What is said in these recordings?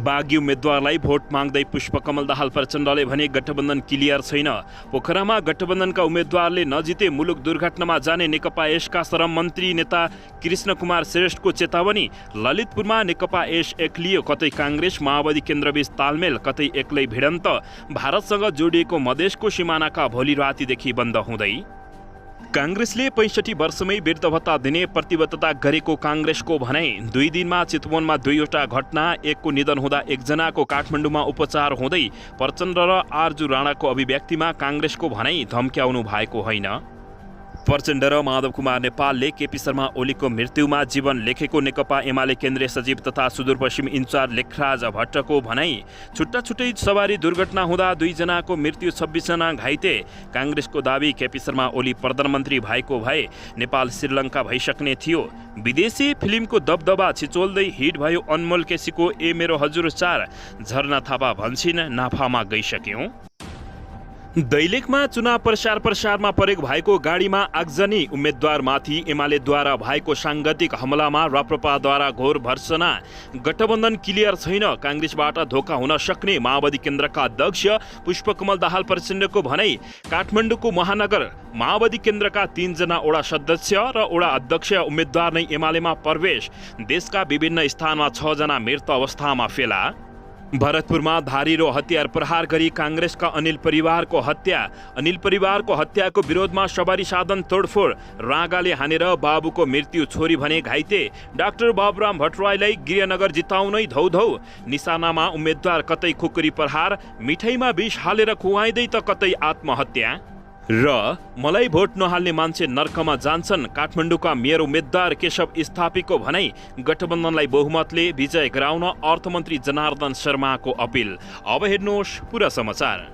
बागी उम्मेद्वारलाई भोट माग्दै पुष्पकमल दाहाल प्रचण्डले भने गठबन्धन क्लियर छैन। पोखरामा गठबन्धनका उम्मेद्वारले नजिते मुलुक दुर्घटनामा जाने नेकपा एसका श्रम मन्त्री नेता कृष्ण कुमार श्रेष्ठको चेतावनी। ललितपुरमा नेकपा एस एक्लियो, कतै काङ्ग्रेस माओवादी केन्द्रबीच तालमेल, कतै एक्लै भिडन्त। भारतसँग जोडिएको मधेसको सिमानाका भोलि रातिदेखि बन्द हुँदै। काङ्ग्रेसले 65 वर्षमै वृद्ध भत्ता दिने प्रतिबद्धता गरेको काङ्ग्रेसको भनाइ। 2 दिनमा चितवनमा 2वटा घटना, एकको निधन हुँदा एकजनाको काठमाडौँमा उपचार हुँदै। प्रचण्ड र आरजु राणाको अभिव्यक्तिमा काङ्ग्रेसको भनाइ धम्क्याउनु भएको होइन। प्रचण्ड र माधव कुमार नेपालले केपी शर्मा ओलीको मृत्युमा जीवन लेखेको नेकपा एमाले केन्द्रीय सचिव तथा सुदूरपश्चिम इन्चार्ज लेखराज भट्टको भनाइ। छुट्टा छुट्टै सवारी दुर्घटना हुँदा 2 जनाको मृत्यु, 26 जना घाइते। काङ्ग्रेसको दाबी, केपी शर्मा ओली प्रधानमन्त्री भएको भए नेपाल श्रीलङ्का भइसक्ने थियो। विदेशी फिल्मको दबदबा छिचोल्दै हिट भयो अनमोल केसीको ए मेरो हजुर 4। झरना थापा भन्छिन् नाफामा गइसक्यौँ। दैलेखमा चुनाव प्रसारमा प्रयोग भएको गाडीमा आगजनी। उम्मेद्वारमाथि एमालेद्वारा भएको साङ्गतिक हमलामा राप्रपाद्वारा घोर भर्सना। गठबन्धन क्लियर छैन, काङ्ग्रेसबाट धोका हुन सक्ने माओवादी केन्द्रका अध्यक्ष पुष्पकमल दाहाल प्रचण्डको भनाइ। काठमाडौँको महानगर माओवादी केन्द्रका 3 जना वडा सदस्य र वडा अध्यक्ष उम्मेद्वार नै एमालेमा प्रवेश। देशका विभिन्न स्थानमा 6 जना मृत अवस्थामा फेला। भरतपुरमा धारी र हतियार प्रहार गरी काङ्ग्रेसका अनिल परिवारको हत्या। अनिल परिवारको हत्याको विरोधमा सवारी साधन तोडफोड। रागाले हानेर बाबुको मृत्यु, छोरी भने घाइते। डाक्टर बाबुराम भट्टराईलाई गृहनगर जिताउनै धौधौ। निशानामा उम्मेद्वार, कतै खुकुरी प्रहार, मिठाईमा विष हालेर खुवाइँदै त कतै आत्महत्या। र मलाई भोट नहाल्ने मान्छे नर्कमा जान्छन्, काठमाडौँका मेयर उम्मेद्वार केशव स्थापीको भनाइ। गठबन्धनलाई बहुमतले विजय गराउन अर्थमन्त्री जनार्दन शर्माको अपिल। अब हेर्नुहोस् पुरा समाचार।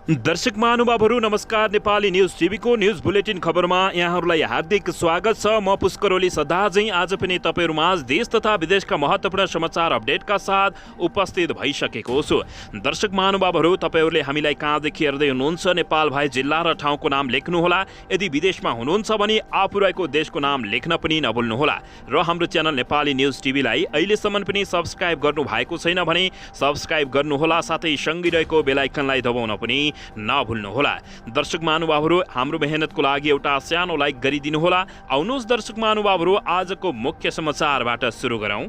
दर्शक महानुभावहरू नमस्कार। नेपाली न्युज टिभीको न्युज बुलेटिन खबरमा यहाँहरूलाई हार्दिक स्वागत छ। म पुष्कर ओली सदा चाहिँ आज पनि तपाईँहरूमाझ देश तथा विदेशका महत्त्वपूर्ण समाचार अपडेटका साथ उपस्थित भइसकेको छु। दर्शक महानुभावहरू, तपाईँहरूले हामीलाई कहाँदेखि हेर्दै हुनुहुन्छ नेपाल भए जिल्ला र ठाउँको नाम लेख्नुहोला। यदि विदेशमा हुनुहुन्छ भने आफू रहेको देशको नाम लेख्न पनि नभुल्नुहोला। र हाम्रो च्यानल नेपाली न्युज टिभीलाई अहिलेसम्म पनि सब्स्क्राइब गर्नु भएको छैन भने सब्स्क्राइब गर्नुहोला, साथै सँगै रहेको बेल आइकनलाई दबाउन पनि नभुल्नुहोला। दर्शक महानुभावहरू, हाम्रो मेहनतको लागि एउटा सानो लाइक गरिदिनुहोला। आउनुहोस् दर्शक महानुभावहरू, आजको मुख्य समाचारबाट सुरु गरौँ।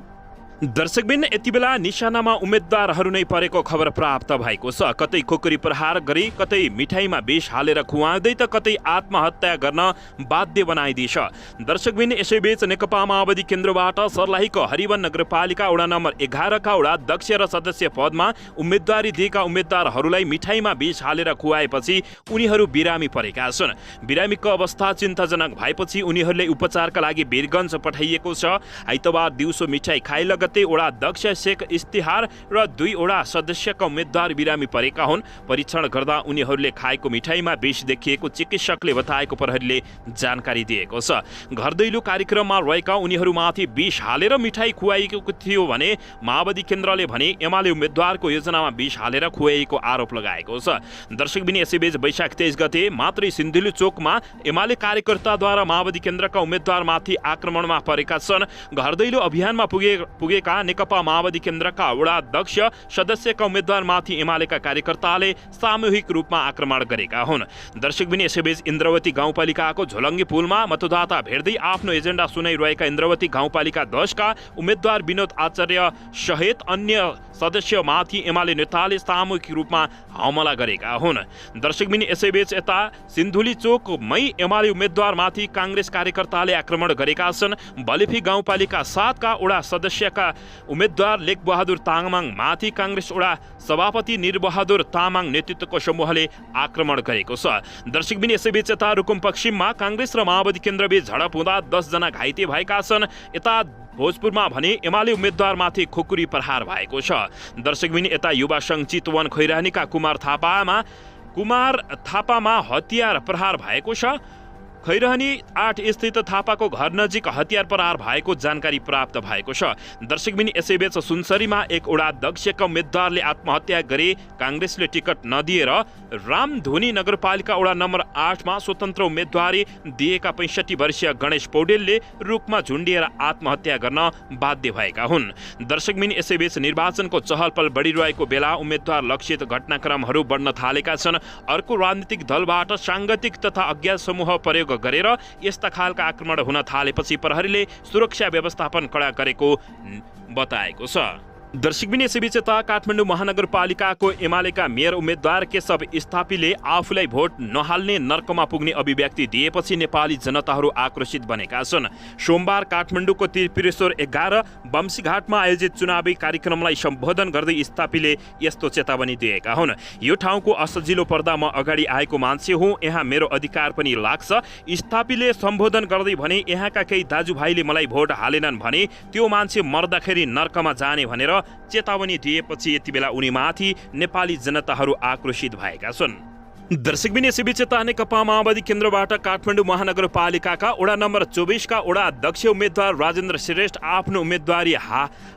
दर्शकबिन, यति बेला निशानामा उम्मेद्वारहरू नै परेको खबर प्राप्त भएको छ। कतै खुकुरी प्रहार गरी, कतै मिठाईमा विष हालेर खुवाउँदै त कतै आत्महत्या गर्न बाध्य बनाइदिएछ। दर्शकबिन, यसैबीच नेकपा माओवादी केन्द्रबाट सर्लाहीको हरिवन नगरपालिका वडा नम्बर 11 का वडा अध्यक्ष र सदस्य पदमा उम्मेदवारी दिएका उम्मेद्वारहरूलाई मिठाईमा विष हालेर खुवाएपछि उनीहरू बिरामी परेका छन्। बिरामीको अवस्था चिन्ताजनक भएपछि उनीहरूले उपचारका लागि वीरगञ्ज पठाइएको छ। आइतबार दिउँसो मिठाई खाइ वडा अध्यक्ष शेख इस्तिहार र 2 वडा सदस्यका उम्मेद्वार बिरामी परेका हुन्। परीक्षण गर्दा उनीहरूले खाएको मिठाईमा विष देखिएको चिकित्सकले बताएको प्रहरीले जानकारी दिएको छ। घरदैलो कार्यक्रममा रहेका उनीहरूमाथि विष हालेर मिठाई खुवाइएको थियो भने माओवादी केन्द्रले भने एमाले उम्मेद्वारको योजनामा विष हालेर खुवाइएको आरोप लगाएको छ। दर्शकबिन, यसैबीच वैशाख 23 गते मात्रै सिन्धुली चोकमा एमाले कार्यकर्ताद्वारा माओवादी केन्द्रका उम्मेद्वारमाथि आक्रमणमा परेका छन्। घरदैलो अभियानमा पुगेका नेकपा माओवादी केन्द्रका वडा अध्यक्ष सदस्यका उम्मेद्वारमाथि एमालेका कार्यकर्ताले सामूहिक रूपमा आक्रमण गरेका हुन्। दर्शकबिन, यसैबीच इन्द्रवती गाउँपालिकाको झोलङ्गी पुलमा मतदाता भेट्दै आफ्नो एजेन्डा सुनाइरहेका इन्द्रवती गाउँपालिका 10 का उम्मेद्वार विनोद आचार्य सहित अन्य सदस्यमाथि एमाले नेताले सामूहिक रूपमा हमला गरेका हुन्। दर्शकबिन, यसैबीच यता सिन्धुली चोकमै एमाले उम्मेद्वारमाथि काङ्ग्रेस कार्यकर्ताले आक्रमण गरेका छन्। बलेफी गाउँपालिका 7 का वडा सदस्यका उम्मेद्वार लेखबहादुर तामाङ माथि काङ्ग्रेस वडा सभापति निरबहादुर तामाङ नेतृत्वको समूहले आक्रमण गरेको छ। दर्शकबिन, यसैबीच यता रुकुम पश्चिममा काङ्ग्रेस र माओवादी केन्द्रबीच झडप हुँदा 10 जना घाइते भएका छन्। यता भोजपुरमा भने एमाले उम्मेद्वारमाथि खुकुरी प्रहार भएको छ। दर्शकबिन, यता युवा सङ्घ चितवन खैरानीका कुमार थापामा हतियार प्रहार भएको छ। खैरहनी 8 स्थित थापाको घर नजिक हतियार प्रहार भएको जानकारी प्राप्त भएको छ। दर्शकबिन यसैबीच सुनसरीमा एक वडाध्यक्षका उम्मेद्वारले आत्महत्या गरे। काङ्ग्रेसले टिकट नदिएर रामधुनी नगरपालिका वडा नम्बर 8 मा स्वतन्त्र उम्मेद्वारी दिएका 65 वर्षीय गणेश पौडेलले रुखमा झुन्डिएर आत्महत्या गर्न बाध्य भएका हुन्। दर्शकबिन यसैबीच निर्वाचनको चहलपहल बढिरहेको बेला उम्मेद्वार लक्षित घटनाक्रमहरू बढ्न थालेका छन्। अर्को राजनीतिक दलबाट साङ्गतिक तथा अज्ञात समूह प्रयोग गरेर यस्ता खालका आक्रमण हुन थालेपछि प्रहरीले सुरक्षा व्यवस्थापन कडा गरेको बताएको छ। दर्शकबिन यसैबीच काठमाडौँ महानगरपालिकाको एमालेका मेयर उम्मेद्वार केशव स्थापीले आफूलाई भोट नहाल्ने नर्कमा पुग्ने अभिव्यक्ति दिएपछि नेपाली जनताहरू आक्रोशित बनेका छन्। सोमबार काठमाडौँको त्रिपुरेश्वर 11 बम्सीघाटमा आयोजित चुनावी कार्यक्रमलाई सम्बोधन गर्दै स्थापीले यस्तो चेतावनी दिएका हुन्। यो ठाउँको असजिलो पर्दा म अगाडि आएको मान्छे हुँ, यहाँ मेरो अधिकार पनि लाग्छ। स्थापीले सम्बोधन गर्दै भने यहाँका केही दाजुभाइले मलाई भोट हालेनन् भने त्यो मान्छे मर्दाखेरि नर्कमा जाने भनेर चेतावनी दिएपछि यति बेला उनीमाथि नेपाली जनताहरू आक्रोशित भएका छन्। दर्शकबिन यसैबीच नेकपा माओवादी केन्द्रबाट काठमाडौँ महानगरपालिकाका वडा नम्बर 24 का वडा अध्यक्ष उम्मेद्वार राजेन्द्र श्रेष्ठ आफ्नो उम्मेदवारी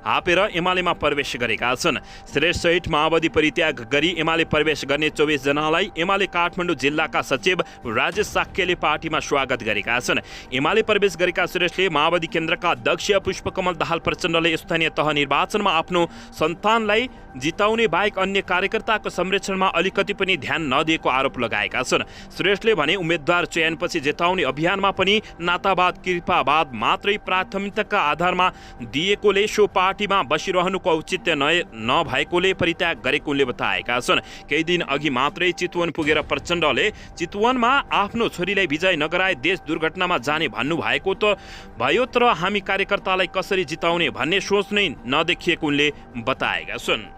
हापेर एमालेमा प्रवेश गरेका छन्। श्रेष्ठ सहित माओवादी परित्याग गरी एमाले प्रवेश गर्ने 24 जनालाई एमाले काठमाडौँ जिल्लाका सचिव राजेश साक्यले पार्टीमा स्वागत गरेका छन्। एमाले प्रवेश गरेका श्रेष्ठले माओवादी केन्द्रका अध्यक्ष पुष्पकमल दाहाल प्रचण्डले स्थानीय तह निर्वाचनमा आफ्नो सन्तानलाई जिताउने बाहेक अन्य कार्यकर्ताको संरक्षणमा अलिकति पनि ध्यान नदिएको आरोप लगाएका छन्। श्रेष्ठले भने उम्मेद्वार चयनपछि जिताउने अभियानमा पनि नातावाद कृपावाद मात्रै प्राथमिकताका आधारमा दिएकोले सो पार्टीमा बसिरहनुको औचित्य नभएकोले परित्याग गरेको उनले बताएका छन्। केही दिन अघि मात्रै चितवन पुगेर प्रचण्डले चितवनमा आफ्नो छोरीलाई विजय नगराए देश दुर्घटनामा जाने भन्नुभएको त भयो, तर हामी कार्यकर्तालाई कसरी जिताउने भन्ने सोच नै नदेखिएको उनले बताएका छन्।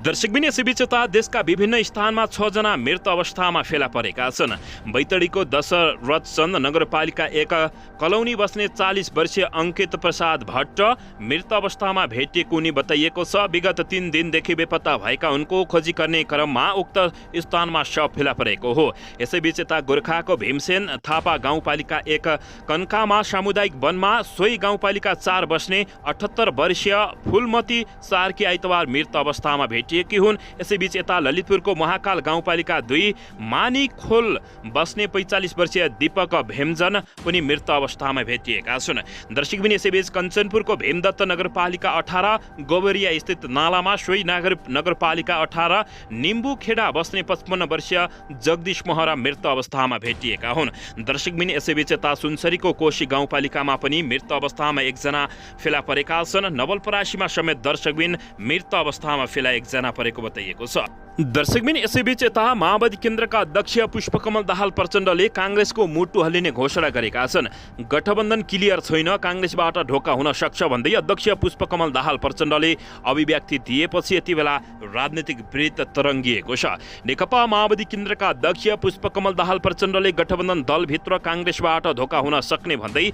दर्शकबिन यसैबीच देशका विभिन्न स्थानमा 6 जना मृत अवस्थामा फेला परेका छन्। बैतडीको दशरथचन्द नगरपालिका 1 कलौनी बस्ने 40 वर्षीय अंकित प्रसाद भट्ट मृत अवस्थामा भेटिएको उनी बताइएको छ। विगत 3 दिनदेखि बेपत्ता भएका उनको खोजी गर्ने क्रममा उक्त स्थानमा शव फेला परेको हो। यसैबीच गोर्खाको भीमसेन थापा गाउँपालिका 1 कन्कामा सामुदायिक वनमा सोही गाउँपालिका 4 बस्ने 78 वर्षीय फुलमती सार्की आइतबार मृत अवस्थामा भेटिएकी हुन्। यसैबीच ललितपुरको महाकाल गाउँपालिका 2 मानीखोल बस्ने 45 वर्षीय दीपक भेमजन पनि मृत अवस्थामा भेटिएका छन्। दर्शकबिन यसैबीच कञ्चनपुरको भीमदत्त नगरपालिका 18 गोबरिया स्थित नालामा सोही नगरपालिका 18 निम्बुखेडा बस्ने 55 वर्षीय जगदीश महरा मृत अवस्थामा भेटिएका हुन्। दर्शकबिन यसैबीच सुनसरीको कोशी गाउँपालिकामा पनि मृत अवस्थामा 1 जना फेला परेका छन्। नवलपरासीमा समेत दर्शकबिन मृत अवस्थामा फेला 1 जना परेको बताइएको छ। दर्शकबिन यसैबीच माओवादी केन्द्रका अध्यक्ष पुष्पकमल दाहाल प्रचण्डले काङ्ग्रेसको मुटु हल्लिने घोषणा गरेका छन्। गठबन्धन क्लियर छैन, काङ्ग्रेसबाट ढोका हुन सक्छ भन्दै अध्यक्ष पुष्पकमल दाहाल प्रचण्डले अभिव्यक्ति दिएपछि यति बेला राजनीतिक वृत्त तरङ्गिएको छ। नेकपा माओवादी केन्द्रका अध्यक्ष पुष्पकमल दाहाल प्रचण्डले गठबन्धन दलभित्र काङ्ग्रेसबाट ढोका हुन सक्ने भन्दै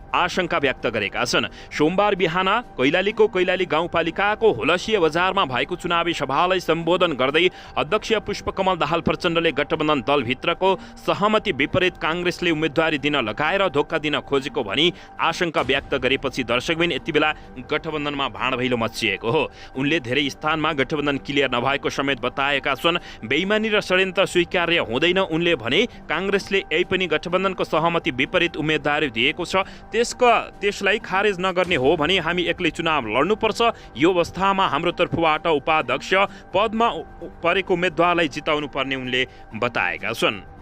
आशंका व्यक्त गरेका छन्। सोमबार बिहान कैलाली गाउँपालिकाको हुलसिया बजारमा भएको चुनावी सभालाई सम्बोधन गर्दै अध्यक्ष पुष्पकमल दाहाल प्रचण्डले गठबन्धन दलभित्रको सहमति विपरीत काङ्ग्रेसले उम्मेदवारी दिन लगाएर धोका दिन खोजेको भनी आशंका व्यक्त गरेपछि दर्शकबिन यति बेला गठबन्धनमा भाँडभैलो मचिएको हो। उनले धेरै स्थानमा गठबन्धन क्लियर नभएको समेत बताएका छन्। बेइमानी र षड्यन्त्र स्वीकार्य हुँदैन उनले भने। काङ्ग्रेसले यही पनि गठबन्धनको सहमति विपरीत उम्मेदवारी दिएको छ, त्यसलाई खारेज नगर्ने हो भने हामी एक्लै चुनाव लड्नुपर्छ। यो अवस्थामा हाम्रो तर्फबाट उपाध्यक्ष पदमा परेको उम्मेदवारलाई जिताउनु पर्ने उनले बताएका छन्।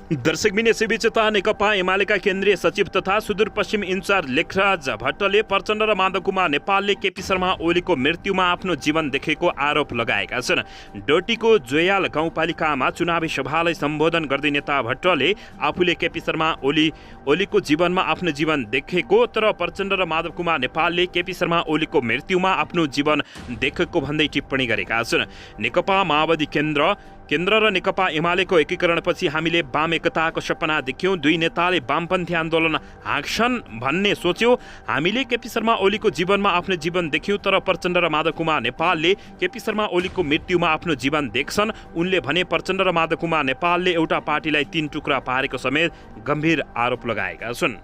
दर्शकबिन यसैबीच नेकपा एमालेका केन्द्रीय सचिव तथा सुदूरपश्चिम इन्चार्ज लेखराज भट्टले प्रचण्ड र माधव कुमार नेपालले केपी शर्मा ओलीको मृत्युमा आफ्नो जीवन देखेको आरोप लगाएका छन्। डोटीको जोयाल गाउँपालिकामा चुनावी सभालाई सम्बोधन गर्दै नेता भट्टले आफूले केपी शर्मा ओलीको जीवनमा आफ्नो जीवन देखेको, तर प्रचण्ड र माधव कुमार नेपालले केपी शर्मा ओलीको मृत्युमा आफ्नो जीवन देखेको भन्दै टिप्पणी गरेका छन्। नेकपा माओवादी केन्द्र केन्द्र र नेकपा एमालेको एकीकरणपछि हामीले वाम एकताको सपना देख्यौँ। दुई नेताले वामपन्थी आन्दोलन हाँक्छन् भन्ने सोच्यौँ। हामीले केपी शर्मा ओलीको जीवनमा आफ्नो जीवन देख्यौँ, तर प्रचण्ड र माधव कुमार नेपालले केपी शर्मा ओलीको मृत्युमा आफ्नो जीवन देख्छन्। उनले भने प्रचण्ड र माधव कुमार नेपालले एउटा पार्टीलाई 3 टुक्रा पारेको समेत गम्भीर आरोप लगाएका छन्।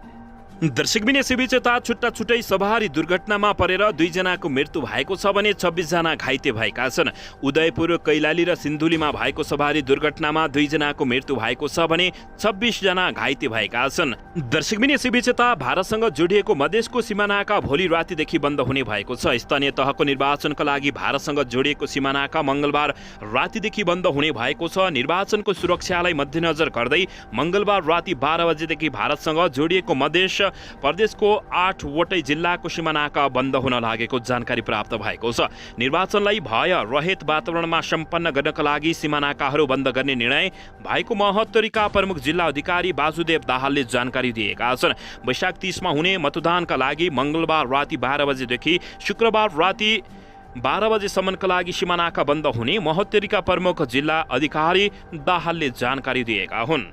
दर्शकबिन यसैबीच यता छुट्टा छुट्टै सवारी दुर्घटनामा परेर 2 जनाको मृत्यु भएको छ भने 26 जना घाइते भएका छन्। उदयपुर, कैलाली र सिन्धुलीमा भएको सवारी दुर्घटनामा 2 जनाको मृत्यु भएको छ भने 26 जना घाइते भएका छन्। दर्शकबिन यसैबीच यता भारतसँग जोडिएको मधेसको सिमानाका भोलि रातिदेखि बन्द हुने भएको छ। स्थानीय तहको निर्वाचनका लागि भारतसँग जोडिएको सिमानाका मङ्गलबार रातिदेखि बन्द हुने भएको छ। निर्वाचनको सुरक्षालाई मध्यनजर गर्दै मङ्गलबार राति 12 बजेदेखि भारतसँग जोडिएको मधेस प्रदेशको 8 वटै जिल्लाको सिमानाका बन्द हुन लागेको जानकारी प्राप्त भएको छ। निर्वाचनलाई भय रहित वातावरणमा सम्पन्न गर्नका लागि सिमानाकाहरू बन्द गर्ने निर्णय भएको महोत्तरीका प्रमुख जिल्ला अधिकारी वासुदेव दाहालले जानकारी दिएका छन्। वैशाख 30 मा हुने मतदानका लागि मङ्गलबार राति 12 बजेदेखि शुक्रबार राति 12 बजेसम्मका लागि सिमानाका बन्द हुने महोत्तरीका प्रमुख जिल्ला अधिकारी दाहालले जानकारी दिएका हुन्।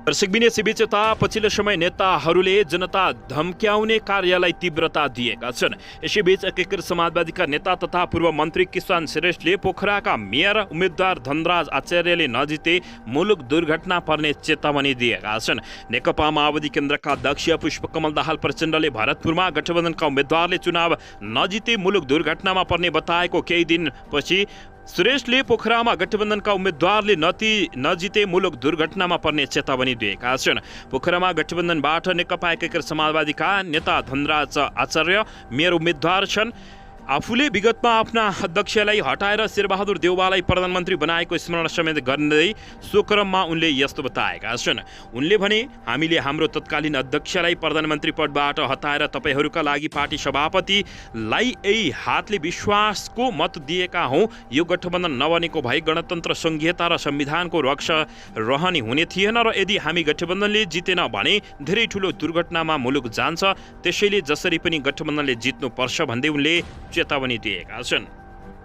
दर्शकबिन यसैबीच यता पछिल्लो समय नेताहरूले जनता धम्क्याउने कार्यलाई तीव्रता दिएका छन्। यसैबीच एकीकृत समाजवादीका नेता तथा पूर्व मन्त्री किसान श्रेष्ठले पोखराका मेयर उम्मेद्वार धनराज आचार्यले नजिते मुलुक दुर्घटना पर्ने चेतावनी दिएका छन्। नेकपा माओवादी केन्द्रका अध्यक्ष पुष्पकमल दाहाल प्रचण्डले भरतपुरमा गठबन्धनका उम्मेद्वारले चुनाव नजिते मुलुक दुर्घटनामा पर्ने बताएको केही दिनपछि श्रेष्ठले पोखरामा गठबन्धनका उम्मेद्वारले नजिते मुलुक दुर्घटनामा पर्ने चेतावनी दिएका छन्। पोखरामा गठबन्धनबाट नेकपा एकीकृत समाजवादीका नेता धनराज आचार्य मेयर उम्मेद्वार छन्। आफूले विगतमा आफ्ना अध्यक्षलाई हटाएर शेरबहादुर देउवालाई प्रधानमन्त्री बनाएको स्मरण समेत गर्दै सो क्रममा उनले यस्तो बताएका छन्। उनले भने, हामीले हाम्रो तत्कालीन अध्यक्षलाई प्रधानमन्त्री पदबाट हटाएर तपाईँहरूका लागि पार्टी सभापतिलाई यही हातले विश्वासको मत दिएका हौँ। यो गठबन्धन नबनेको भए गणतन्त्र संहिता र संविधानको रक्षा रहने हुने थिएन र यदि हामी गठबन्धनले जितेन भने धेरै ठुलो दुर्घटनामा मुलुक जान्छ। त्यसैले जसरी पनि गठबन्धनले जित्नुपर्छ भन्दै उनले चेतावनी दिएका छन्।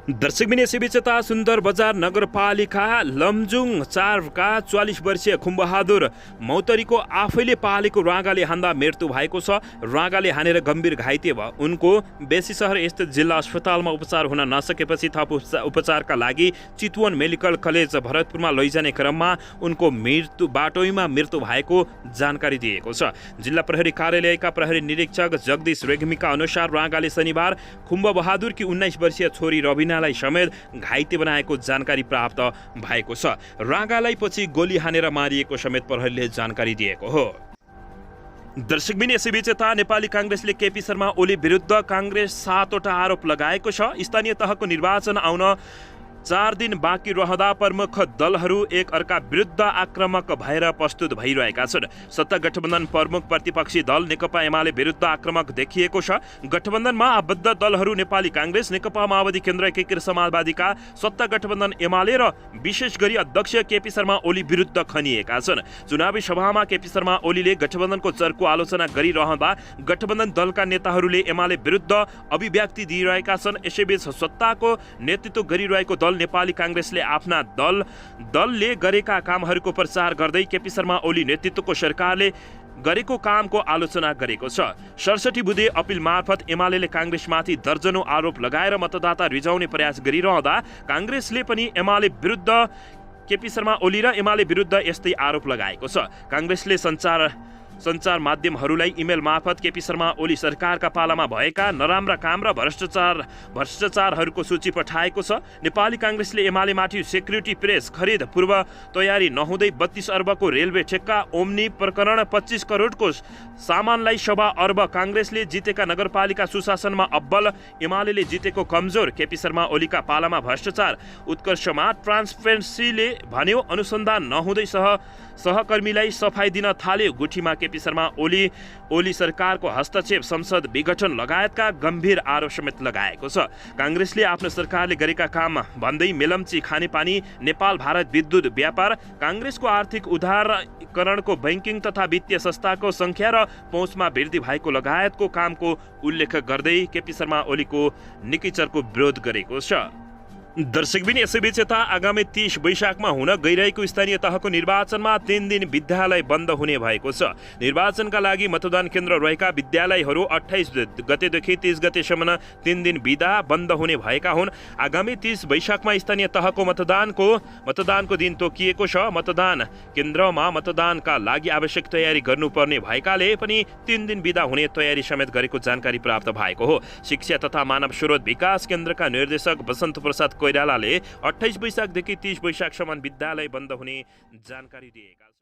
दर्शकबिन यसैबीच यता सुन्दर बजार नगरपालिका लमजुङ 4 का 44 वर्षीय खुम्बहादुर मौतरीको आफैले पालेको राँगाले हान्दा मृत्यु भएको छ। राँगाले हानेर गम्भीर घाइते भयो। उनको बेसी शहर स्थित जिल्ला अस्पतालमा उपचार हुन नसकेपछि थप उपचारका लागि चितवन मेडिकल कलेज भरतपुरमा लैजाने क्रममा उनको बाटोमा मृत्यु भएको जानकारी दिएको छ। जिल्ला प्रहरी कार्यालयका प्रहरी निरीक्षक जगदीश रेग्मीका अनुसार राँगाले शनिबार खुम्बबहादुरकी 19 वर्षीय छोरी रविनालाई समेत घाइते बनाएको जानकारी प्राप्त भएको छ। राँगालाई पछि गोली हानेर मारिएको समेत प्रहरीले जानकारी दिएको हो। दर्शकबिन यसैबीच यता नेपाली काङ्ग्रेसले केपी शर्मा ओली विरुद्ध काङ्ग्रेस 7 वटा आरोप लगाएको छ। स्थानीय तहको निर्वाचन आउन 4 दिन बाँकी रहँदा प्रमुख दलहरू एक अर्का विरुद्ध आक्रामक भएर प्रस्तुत भइरहेका छन्। सत्ता गठबन्धन प्रमुख प्रतिपक्षी दल नेकपा एमाले विरुद्ध आक्रामक देखिएको छ। गठबन्धनमा आबद्ध दलहरू नेपाली काङ्ग्रेस, नेकपा माओवादी केन्द्र, एकीकृत समाजवादीका सत्ता गठबन्धन एमाले र विशेष गरी अध्यक्ष केपी शर्मा ओली विरुद्ध खनिएका छन्। चुनावी सभामा केपी शर्मा ओलीले गठबन्धनको चर्को आलोचना गरिरहँदा गठबन्धन दलका नेताहरूले एमाले विरुद्ध अभिव्यक्ति दिइरहेका छन्। यसैबीच सत्ताको नेतृत्व गरिरहेको दल नेपाली काङ्ग्रेसले आफ्ना दलले गरेका कामहरूको प्रचार गर्दै केपी शर्मा ओली नेतृत्वको सरकारले गरेको कामको आलोचना गरेको छ। 67 बुँदे अपिल मार्फत एमाले काङ्ग्रेसमाथि दर्जनौं आरोप लगाएर मतदाता रिझाउने प्रयास गरिरहँदा काङ्ग्रेसले पनि एमाले विरुद्ध केपी शर्मा ओली र एमाले विरुद्ध यस्तै आरोप लगाएको छ। काङ्ग्रेसले सञ्चार माध्यमहरूलाई इमेल मार्फत केपी शर्मा ओली सरकारका पालामा भएका नराम्रा काम र भ्रष्टाचारहरूको सूची पठाएको छ। नेपाली काङ्ग्रेसले एमालेमाथि सेक्युरिटी प्रेस खरिद पूर्व तयारी नहुँदै 32 अर्बको रेलवे ठेक्का, ओम्नी प्रकरण, 25 करोडको सामानलाई सवा अर्ब, काङ्ग्रेसले जितेका नगरपालिका सुशासनमा अब्बल, एमाले जितेको कमजोर, केपी शर्मा ओलीका पालामा भ्रष्टाचार, उत्कर्षमा ट्रान्सपेरेन्सीले भन्यो अनुसन्धान नहुँदै सहकर्मीलाई सफाई दिन थाल्यो, गुठीमा केपी शर्मा ओली सरकारको हस्तक्षेप, संसद विघटन लगायतका गम्भीर आरोप समेत लगाएको छ। काङ्ग्रेसले आफ्नो सरकारले गरेका काम भन्दै मेलम्ची खानेपानी, नेपाल भारत विद्युत व्यापार, काङ्ग्रेसको आर्थिक उदारीकरणको बैंकिङ तथा वित्तीय संस्थाको संख्या र पहुँचमा वृद्धि भएको लगायतको कामको उल्लेख गर्दै केपी शर्मा ओलीको निकिचरको विरोध गरेको छ। दर्शकबिन यसैबीच यता आगामी 30 वैशाखमा हुन गइरहेको स्थानीय तहको निर्वाचनमा 3 दिन विद्यालय बन्द हुने भएको छ। निर्वाचनका लागि मतदान केन्द्र रहेका विद्यालयहरू 28 गतेदेखि 30 गतेसम्म 3 दिन बिदा बन्द हुने भएका हुन्। आगामी 30 वैशाखमा स्थानीय तहको मतदानको दिन तोकिएको छ। मतदान केन्द्रमा मतदानका लागि आवश्यक तयारी गर्नुपर्ने भएकाले पनि 3 दिन बिदा हुने तयारी समेत गरेको जानकारी प्राप्त भएको हो। शिक्षा तथा मानव स्रोत विकास केन्द्रका निर्देशक बसन्त प्रसाद कोइरालाले 28 वैशाखदेखि 30 वैशाखसम्म विद्यालय बन्द हुने जानकारी दिएका छन्।